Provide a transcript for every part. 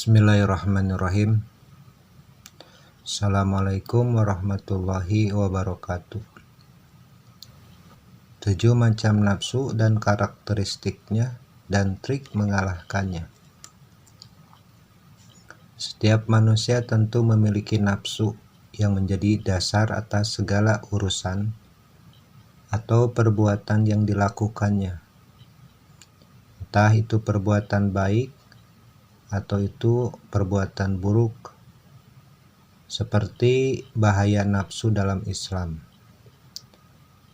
Bismillahirrahmanirrahim. Assalamualaikum warahmatullahi wabarakatuh. 7 macam nafsu dan karakteristiknya dan trik mengalahkannya. Setiap manusia tentu memiliki nafsu yang menjadi dasar atas segala urusan atau perbuatan yang dilakukannya. Entah itu perbuatan baik atau itu perbuatan buruk, seperti bahaya nafsu dalam Islam.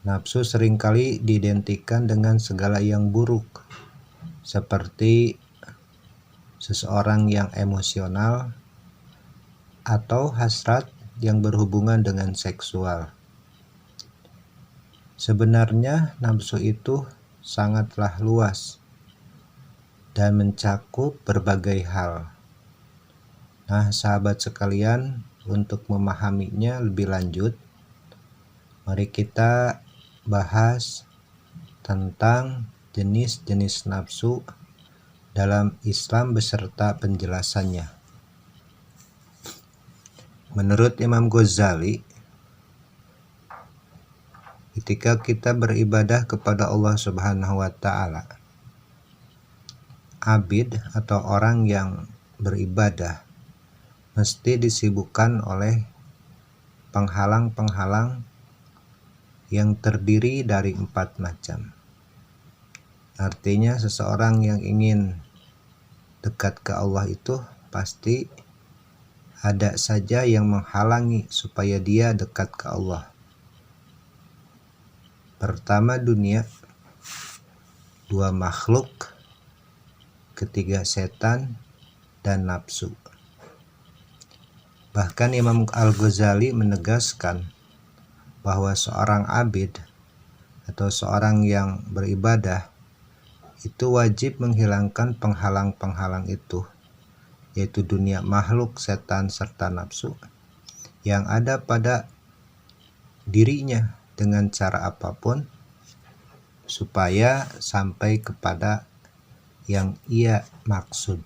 Nafsu seringkali diidentikan dengan segala yang buruk, seperti seseorang yang emosional atau hasrat yang berhubungan dengan seksual. Sebenarnya nafsu itu sangatlah luas dan mencakup berbagai hal. Nah, sahabat sekalian, untuk memahaminya lebih lanjut, mari kita bahas tentang jenis-jenis nafsu dalam Islam beserta penjelasannya. Menurut Imam Ghazali, ketika kita beribadah kepada Allah Subhanahu wa Ta'ala, abid atau orang yang beribadah mesti disibukkan oleh penghalang-penghalang yang terdiri dari 4 macam. Artinya seseorang yang ingin dekat ke Allah itu pasti ada saja yang menghalangi supaya dia dekat ke Allah. Pertama dunia, 2 makhluk, ketiga setan, dan nafsu. Bahkan Imam Al-Ghazali menegaskan bahwa seorang abid atau seorang yang beribadah itu wajib menghilangkan penghalang-penghalang itu, yaitu dunia, makhluk, setan, serta nafsu yang ada pada dirinya dengan cara apapun supaya sampai kepada yang ia maksud.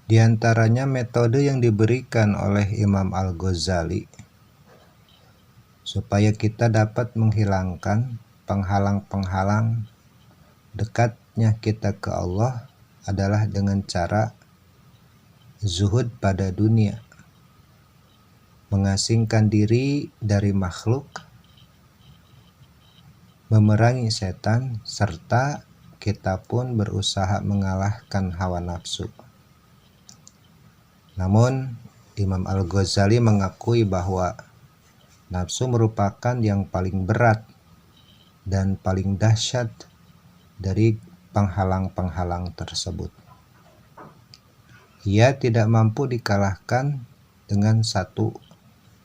Di antaranya metode yang diberikan oleh Imam Al-Ghazali supaya kita dapat menghilangkan penghalang-penghalang dekatnya kita ke Allah adalah dengan cara zuhud pada dunia, mengasingkan diri dari makhluk, memerangi setan, serta kita pun berusaha mengalahkan hawa nafsu. Namun Imam Al-Ghazali mengakui bahwa nafsu merupakan yang paling berat dan paling dahsyat dari penghalang-penghalang tersebut. Ia tidak mampu dikalahkan dengan satu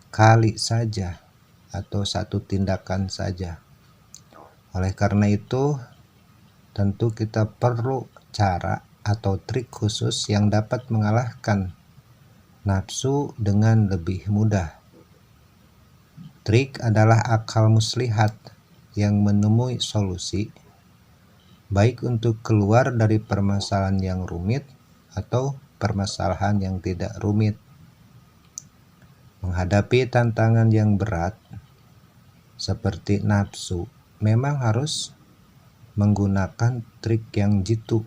kali saja atau satu tindakan saja. Oleh karena itu, tentu kita perlu cara atau trik khusus yang dapat mengalahkan nafsu dengan lebih mudah. Trik adalah akal muslihat yang menemui solusi, baik untuk keluar dari permasalahan yang rumit atau permasalahan yang tidak rumit. Menghadapi tantangan yang berat seperti nafsu memang harus menggunakan trik yang jitu.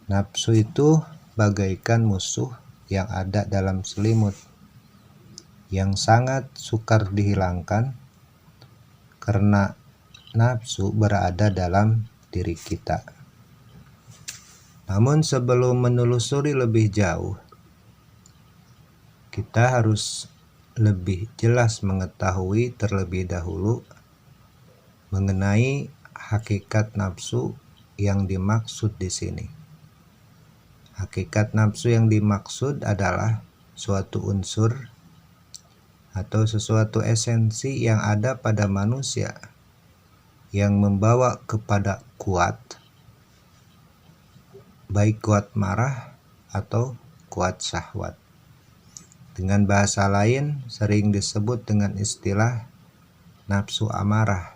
Nafsu itu bagaikan musuh yang ada dalam selimut, yang sangat sukar dihilangkan karena nafsu berada dalam diri kita. Namun sebelum menelusuri lebih jauh, kita harus lebih jelas mengetahui terlebih dahulu mengenai hakikat nafsu yang dimaksud di sini. Hakikat nafsu yang dimaksud adalah suatu unsur atau sesuatu esensi yang ada pada manusia yang membawa kepada kuat, baik kuat marah atau kuat syahwat. Dengan bahasa lain sering disebut dengan istilah nafsu amarah.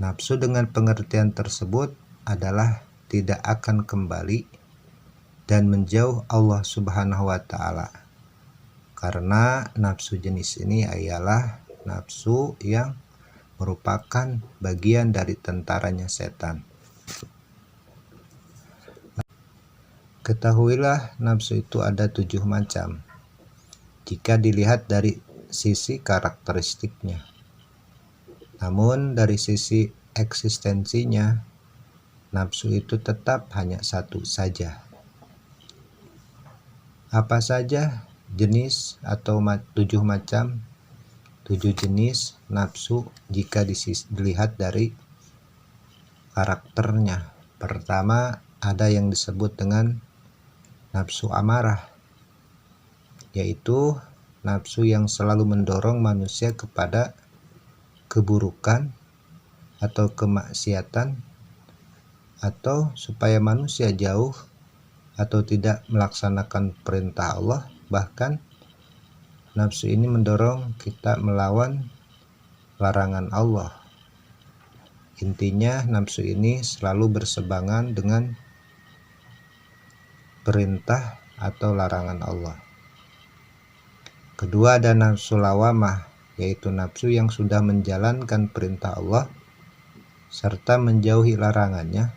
Nafsu dengan pengertian tersebut adalah tidak akan kembali dan menjauh Allah Subhanahu wa Ta'ala. Karena nafsu jenis ini ialah nafsu yang merupakan bagian dari tentaranya setan. Ketahuilah nafsu itu ada 7 macam jika dilihat dari sisi karakteristiknya. Namun dari sisi eksistensinya, nafsu itu tetap hanya satu saja. Apa saja jenis atau 7 macam, 7 jenis nafsu jika dilihat dari karakternya? Pertama, ada yang disebut dengan nafsu amarah, yaitu nafsu yang selalu mendorong manusia kepada keburukan atau kemaksiatan, atau supaya manusia jauh atau tidak melaksanakan perintah Allah. Bahkan nafsu ini mendorong kita melawan larangan Allah. Intinya nafsu ini selalu bersebangan dengan perintah atau larangan Allah. Kedua, ada nafsu lawamah, yaitu nafsu yang sudah menjalankan perintah Allah serta menjauhi larangannya,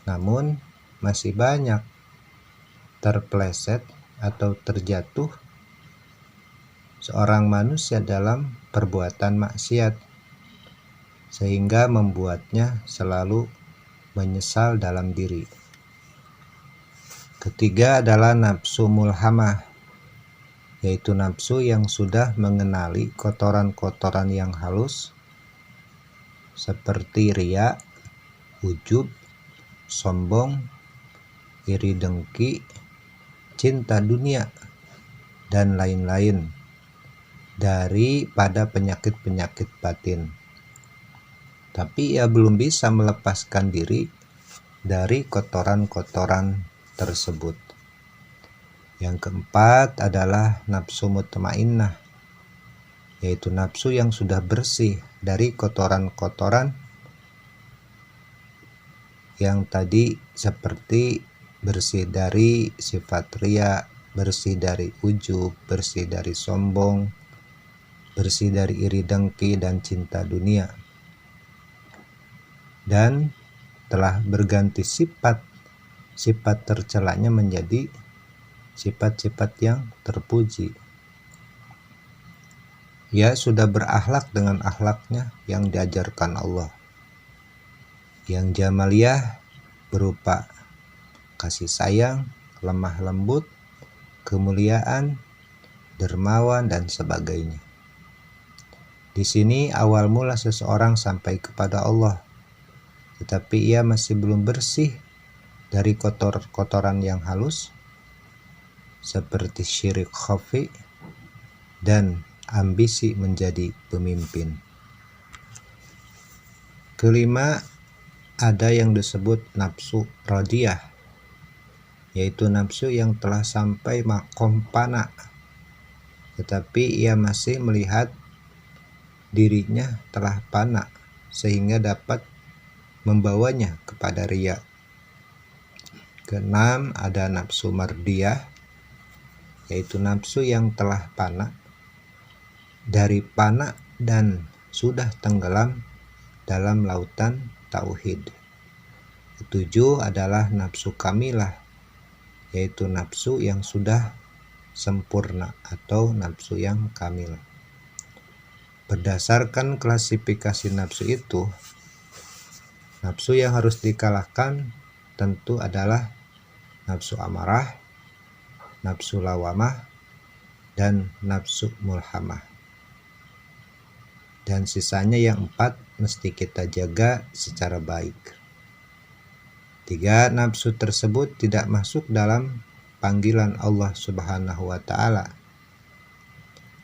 namun masih banyak terpeleset atau terjatuh seorang manusia dalam perbuatan maksiat, sehingga membuatnya selalu menyesal dalam diri. Ketiga adalah nafsu mulhamah, yaitu nafsu yang sudah mengenali kotoran-kotoran yang halus seperti riya, ujub, sombong, iri dengki, cinta dunia, dan lain-lain daripada penyakit-penyakit batin. Tapi ia belum bisa melepaskan diri dari kotoran-kotoran tersebut. Yang keempat adalah nafsu mutmainnah, yaitu nafsu yang sudah bersih dari kotoran-kotoran yang tadi, seperti bersih dari sifat riya, bersih dari ujub, bersih dari sombong, bersih dari iri dengki dan cinta dunia, dan telah berganti sifat tercelanya menjadi sifat-sifat yang terpuji. Ia sudah berakhlak dengan akhlaknya yang diajarkan Allah, yang jamaliyah berupa kasih sayang, lemah lembut, kemuliaan, dermawan, dan sebagainya. Di sini awal mula seseorang sampai kepada Allah, tetapi ia masih belum bersih dari kotoran yang halus seperti syirik khafi dan ambisi menjadi pemimpin. Kelima, ada yang disebut nafsu radiyah, yaitu nafsu yang telah sampai makom fana, tetapi ia masih melihat dirinya telah fana sehingga dapat membawanya kepada riya. Keenam, ada nafsu mardiyah, yaitu nafsu yang telah fana dari fana dan sudah tenggelam dalam lautan tauhid. Ketujuh adalah nafsu kamilah, yaitu nafsu yang sudah sempurna atau nafsu yang kamil. Berdasarkan klasifikasi nafsu itu, nafsu yang harus dikalahkan tentu adalah nafsu amarah, nafsu lawamah, dan nafsu mulhamah. Dan sisanya yang 4 mesti kita jaga secara baik. 3 nafsu tersebut tidak masuk dalam panggilan Allah Subhanahu wa Ta'ala.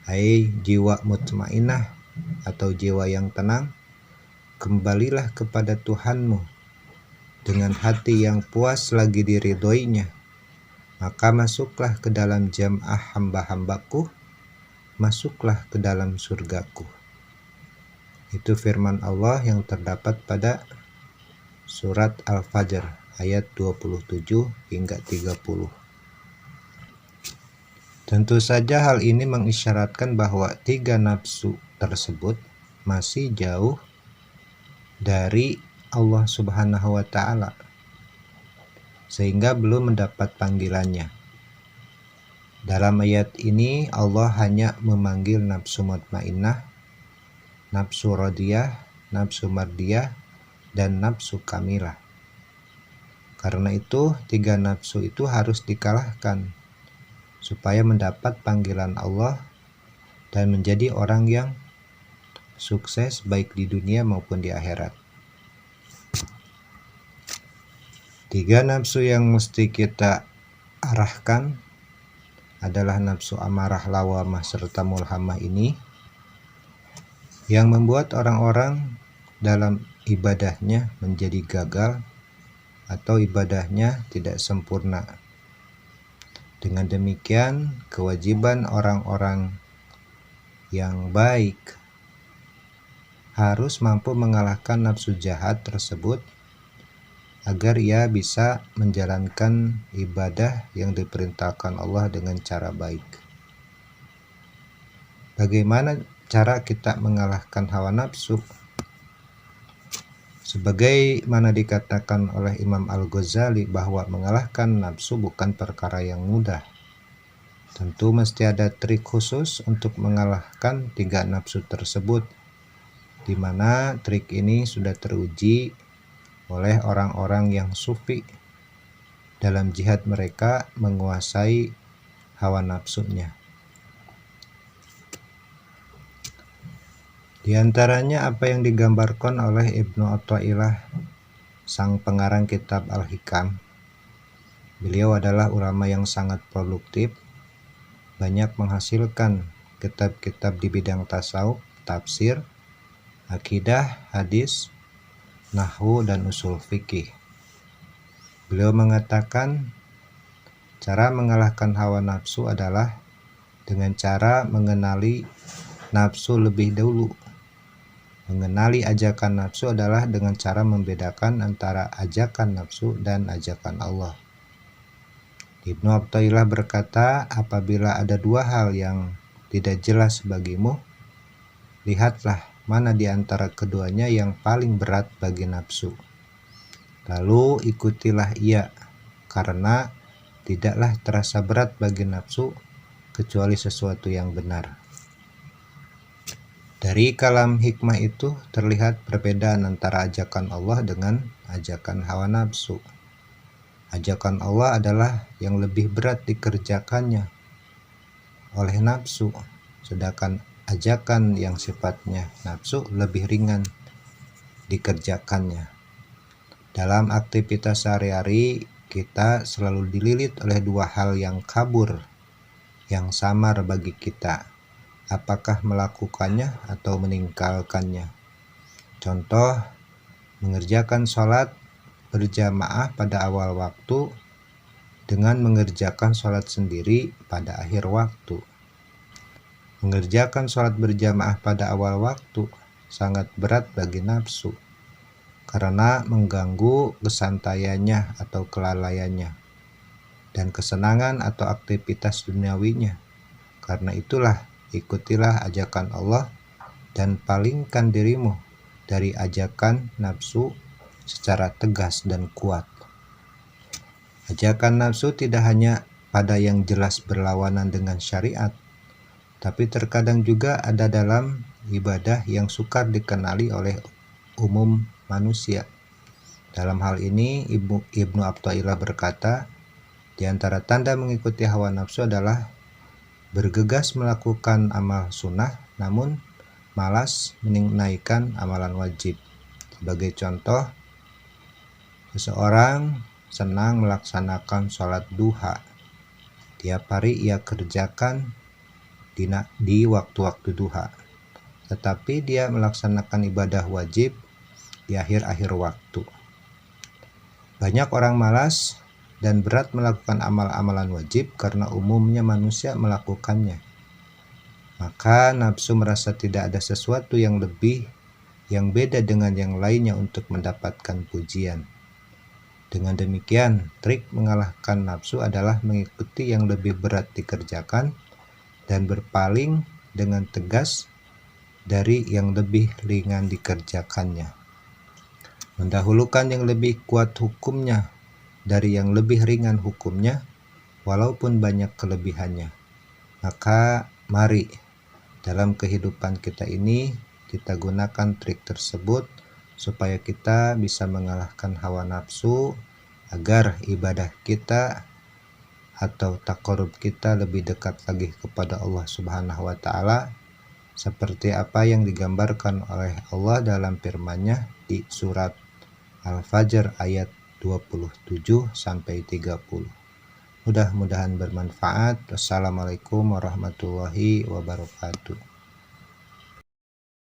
Hai jiwa mutmainnah atau jiwa yang tenang, kembalilah kepada Tuhanmu dengan hati yang puas lagi diridhoinya, maka masuklah ke dalam jam'ah hamba-hambaku, masuklah ke dalam surgaku. Itu firman Allah yang terdapat pada surat Al-Fajr ayat 27 hingga 30. Tentu saja hal ini mengisyaratkan bahwa 3 nafsu tersebut masih jauh dari Allah Subhanahu wa Ta'ala, sehingga belum mendapat panggilannya. Dalam ayat ini Allah hanya memanggil nafsu mutmainnah, nafsu radiyah, nafsu mardiyah, dan nafsu kamilah. Karena itu 3 nafsu itu harus dikalahkan supaya mendapat panggilan Allah dan menjadi orang yang sukses baik di dunia maupun di akhirat. 3 nafsu yang mesti kita arahkan adalah nafsu amarah, lawamah, serta mulhamah ini yang membuat orang-orang dalam ibadahnya menjadi gagal atau ibadahnya tidak sempurna. Dengan demikian, kewajiban orang-orang yang baik harus mampu mengalahkan nafsu jahat tersebut agar ia bisa menjalankan ibadah yang diperintahkan Allah dengan cara baik. Bagaimana cara kita mengalahkan hawa nafsu? Sebagaimana dikatakan oleh Imam Al-Ghazali bahwa mengalahkan nafsu bukan perkara yang mudah. Tentu mesti ada trik khusus untuk mengalahkan 3 nafsu tersebut, di mana trik ini sudah teruji oleh orang-orang yang sufi dalam jihad mereka menguasai hawa nafsunya. Di antaranya apa yang digambarkan oleh Ibnu Athaillah, sang pengarang kitab Al-Hikam. Beliau adalah ulama yang sangat produktif, banyak menghasilkan kitab-kitab di bidang tasawuf, tafsir, akidah, hadis, nahwu, dan usul fikih. Beliau mengatakan cara mengalahkan hawa nafsu adalah dengan cara mengenali nafsu lebih dahulu. Mengenali ajakan nafsu adalah dengan cara membedakan antara ajakan nafsu dan ajakan Allah. Ibnu Athaillah berkata, apabila ada 2 hal yang tidak jelas bagimu, lihatlah mana di antara keduanya yang paling berat bagi nafsu. Lalu ikutilah ia, karena tidaklah terasa berat bagi nafsu kecuali sesuatu yang benar. Dari kalam hikmah itu terlihat perbedaan antara ajakan Allah dengan ajakan hawa nafsu. Ajakan Allah adalah yang lebih berat dikerjakannya oleh nafsu, sedangkan ajakan yang sifatnya nafsu lebih ringan dikerjakannya. Dalam aktivitas sehari-hari kita selalu dililit oleh 2 hal yang kabur, yang samar bagi kita. Apakah melakukannya atau meninggalkannya? Contoh, mengerjakan sholat berjamaah pada awal waktu dengan mengerjakan sholat sendiri pada akhir waktu. Mengerjakan sholat berjamaah pada awal waktu sangat berat bagi nafsu karena mengganggu kesantaiannya atau kelalaiannya dan kesenangan atau aktivitas duniawinya. Karena itulah ikutilah ajakan Allah dan palingkan dirimu dari ajakan nafsu secara tegas dan kuat. Ajakan nafsu tidak hanya pada yang jelas berlawanan dengan syariat, tapi terkadang juga ada dalam ibadah yang sukar dikenali oleh umum manusia. Dalam hal ini Ibnu Athaillah berkata, di antara tanda mengikuti hawa nafsu adalah bergegas melakukan amal sunnah namun malas menaikkan amalan wajib. Sebagai contoh, seseorang senang melaksanakan sholat duha. Tiap hari ia kerjakan di waktu-waktu duha, tetapi dia melaksanakan ibadah wajib di akhir-akhir waktu. Banyak orang malas dan berat melakukan amal-amalan wajib karena umumnya manusia melakukannya. Maka nafsu merasa tidak ada sesuatu yang lebih yang beda dengan yang lainnya untuk mendapatkan pujian. Dengan demikian, trik mengalahkan nafsu adalah mengikuti yang lebih berat dikerjakan dan berpaling dengan tegas dari yang lebih ringan dikerjakannya. Mendahulukan yang lebih kuat hukumnya dari yang lebih ringan hukumnya, walaupun banyak kelebihannya. Maka mari dalam kehidupan kita ini kita gunakan trik tersebut supaya kita bisa mengalahkan hawa nafsu agar ibadah kita atau taqarrub kita lebih dekat lagi kepada Allah Subhanahu wa taala seperti apa yang digambarkan oleh Allah dalam firman-Nya di surat Al-Fajr ayat 27 sampai 30. Mudah-mudahan bermanfaat. Wassalamualaikum warahmatullahi wabarakatuh.